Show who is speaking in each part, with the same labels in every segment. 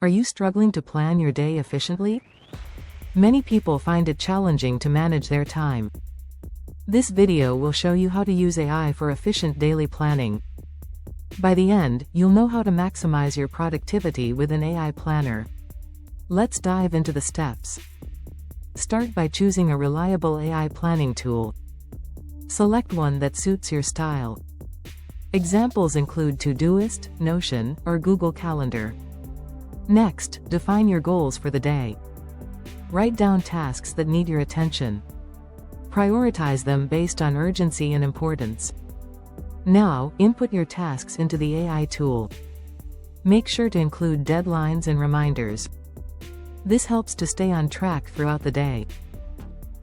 Speaker 1: Are you struggling to plan your day efficiently? Many people find it challenging to manage their time. This video will show you how to use AI for efficient daily planning. By the end, you'll know how to maximize your productivity with an AI planner. Let's dive into the steps. Start by choosing a reliable AI planning tool. Select one that suits your style. Examples include Todoist, Notion, or Google Calendar. Next, define your goals for the day. Write down tasks that need your attention. Prioritize them based on urgency and importance. Now, input your tasks into the AI tool. Make sure to include deadlines and reminders. This helps to stay on track throughout the day.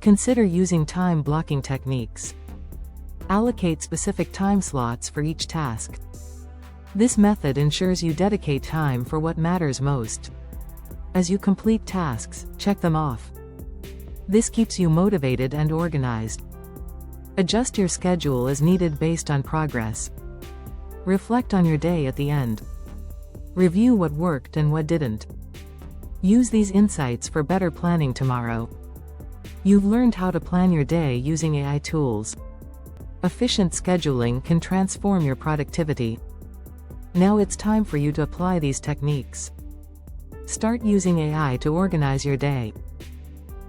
Speaker 1: Consider using time blocking techniques. Allocate specific time slots for each task. This method ensures you dedicate time for what matters most. As you complete tasks, check them off. This keeps you motivated and organized. Adjust your schedule as needed based on progress. Reflect on your day at the end. Review what worked and what didn't. Use these insights for better planning tomorrow. You've learned how to plan your day using AI tools. Efficient scheduling can transform your productivity. Now it's time for you to apply these techniques. Start using AI to organize your day.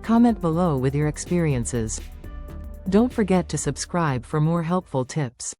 Speaker 1: Comment below with your experiences. Don't forget to subscribe for more helpful tips.